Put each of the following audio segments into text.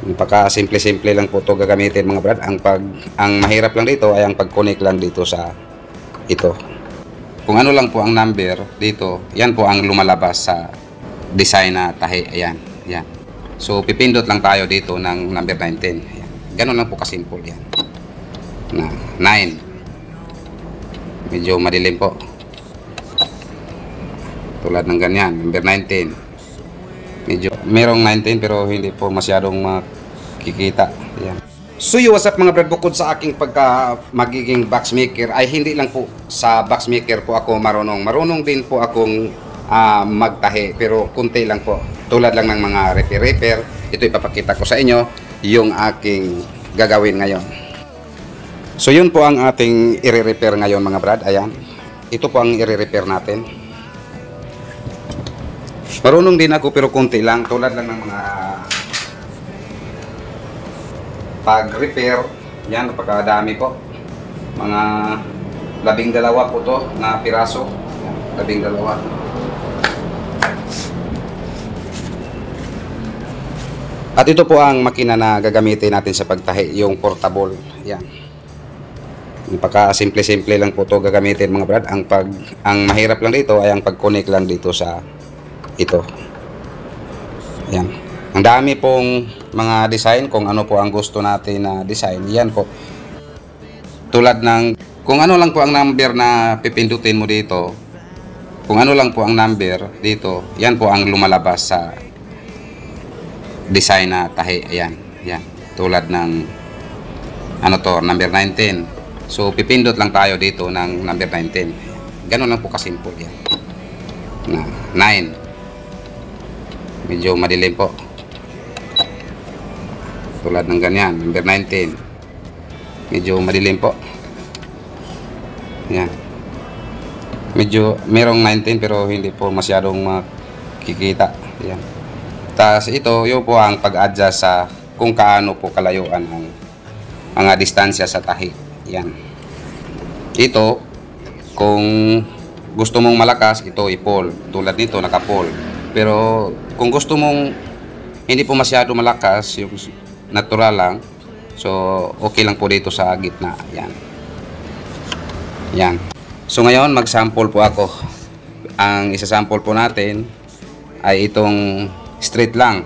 Napaka simple-simple lang po 'to gagamitin mga brad. Ang mahirap lang dito ay ang pag-connect lang dito sa ito. Kung ano lang po ang number dito, yan po ang lumalabas sa design na tahi. Ayan, yan. So pipindot lang tayo dito ng number 19. Ayan. Ganun lang po kasimple yan. Na 9. Medyo madilim po. Tulad ng ganyan, number 19. Medyo merong 19 pero hindi po masyadong makikita. Ayan. So what's up mga brad, bukod sa aking magiging box maker ay hindi lang po sa box maker po ako marunong. Marunong din po akong magtahi pero kunti lang po. Tulad lang ng mga repair. Ito ipapakita ko sa inyo yung aking gagawin ngayon. So yun po ang ating i-repair ngayon mga brad. Ayan. Ito po ang i-repair natin. Marunong din ako pero kunti lang. Tulad lang ng mga pag-repair, yan, napakadami po. Mga 12 po to na piraso. 12. At ito po ang makina na gagamitin natin sa pagtahi, yung portable. Yan. Napaka simple-simple lang po to gagamitin mga brad. Ang mahirap lang dito ay ang pag-connect lang dito sa ito. Yan. Ang dami pong mga design kung ano po ang gusto natin na design. Yan po. Tulad ng kung ano lang po ang number na pipindutin mo dito. Kung ano lang po ang number dito, yan po ang lumalabas sa design na tahi. Ayan. Yan. Tulad ng ano to, number 19. So pipindot lang tayo dito ng number 19. Ganun lang po kasimple yan. Na 9. Medyo madilim po. Tulad ng ganyan, number 19. Medyo madilim po. Yan. Medyo merong 19 pero hindi po masyadong makikita. Yan. Tapos ito, yun po ang pag-adjust sa kung kaano po kalayuan ang mga distansya sa tahi. Yan. Ito, kung gusto mong malakas, ito i-pull. Tulad nito, naka-pull. Pero kung gusto mong hindi po masyado malakas, yung natural lang, so okay lang po dito sa gitna. Yan. Yan. So ngayon mag-sample po ako. Ang isa-sample po natin ay itong straight lang.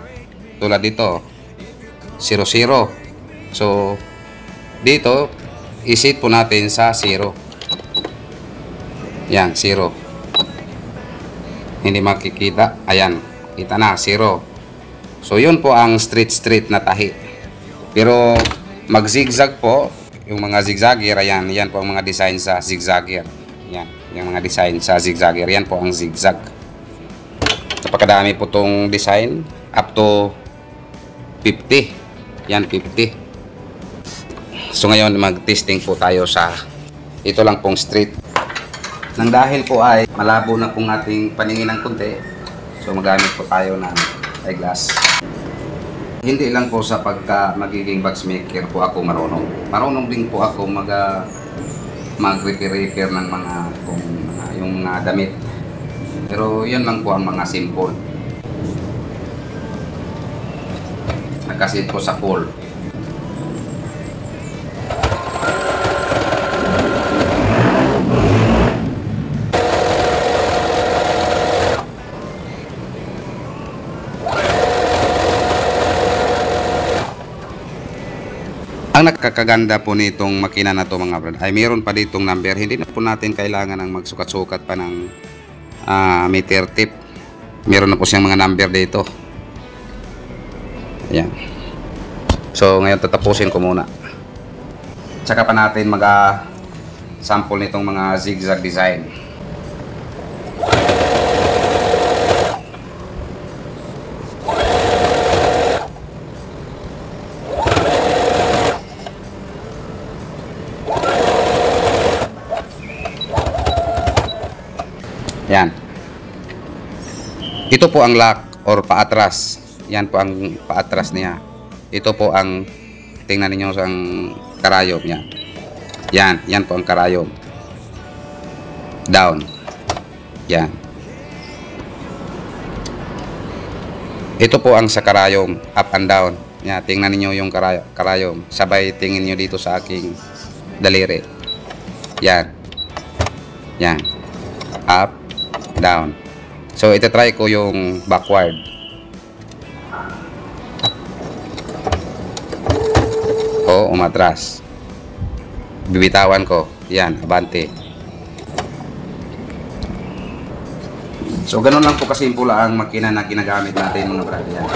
Tulad dito 0, 0. So dito isit po natin sa 0. Yan, 0. Hindi makikita. Ayan, kita na, 0. So yun po ang straight na tahi. Pero mag-zigzag po, yung mga zigzagger, ayan, yan po ang mga design sa zigzagger. Yan, yung mga design sa zigzagger, yan po ang zigzag. Napakadami po tong design, up to 50. Yan, 50. So ngayon mag-testing po tayo sa ito lang pong straight. Nang dahil po ay malabo na pong ating paningin ng kunti, so magamit po tayo ng eyeglass. Hindi lang po sa magiging box maker po ako marunong. Marunong din po ako mag-repair ng yung mga damit. Pero yun lang po ang mga simple. Nagkasit po sa pull. Ang nakakaganda po nitong makina na to mga brad ay mayroon pa ditong number. Hindi na po natin kailangan ng magsukat-sukat pa ng meter tip. Meron na po siyang mga number dito. Ayan. So ngayon tatapusin ko muna. Tsaka pa natin sample nitong mga zigzag design. Yan. Ito po ang lock or paatras. Yan po ang paatras niya. Ito po ang tingnan niyo ang karayom niya. Yan po ang karayom. Down. Yan. Ito po ang sa karayom, up and down. Yan, tingnan niyo yung karayom. Sabay tingin niyo dito sa aking daliri. Yan. Yan. Up, down. So, ito-try ko yung backward. O, umatras. Bibitawan ko. Yan, abante. So, ganun lang po kasimple ang makina na ginagamit natin mga brad. Yan.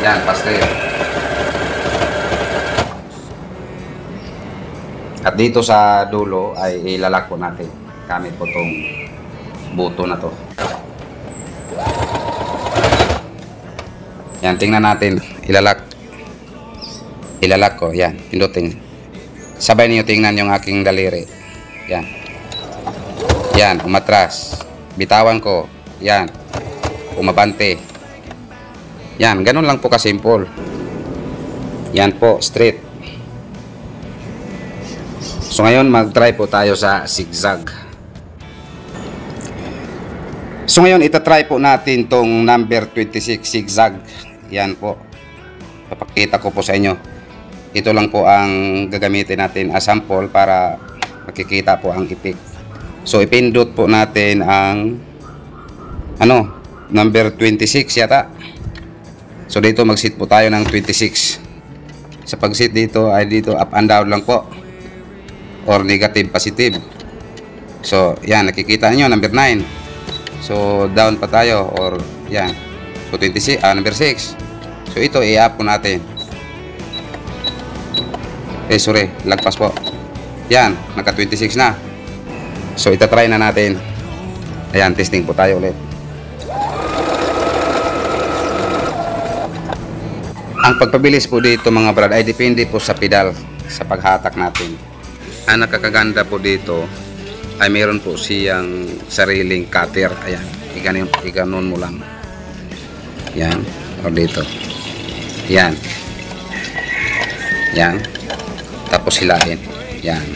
Yan, pastel. At dito sa dulo ay ilalak po natin. Gamit po itong buto na to. Yan, tingnan natin. Ilalak ko. Yan, pindutin. Sabay niyo tingnan yung aking daliri. Yan. Yan, umatras. Bitawan ko. Yan. Umabante. Yan, ganun lang po kasimple. Yan po, straight. So ngayon, mag-try po tayo sa zigzag. So ngayon, itatry po natin tong number 26 zigzag. Yan po. Papakita ko po sa inyo. Ito lang po ang gagamitin natin as sample para makikita po ang ipik. So ipindot po natin ang number 26 yata. So dito mag-sit po tayo ng 26. Sa pag-sit dito ay dito up and down lang po. Or negative, positive. So yan, nakikita nyo number 9. So down pa tayo or yan. So 26, number 6. So ito i-up po natin. Sorry, lagpas po. Yan, naka 26 na. So itatry na natin. Ayan, testing po tayo ulit. Ang pagpabilis po dito mga brad ay depende po sa pedal, sa paghatak natin. Ang nakakaganda po dito ay meron po siyang sariling cutter. Ayan, iganon mo lang. Yan, o dito. Yan. Yan. Tapos hilahin. Yan.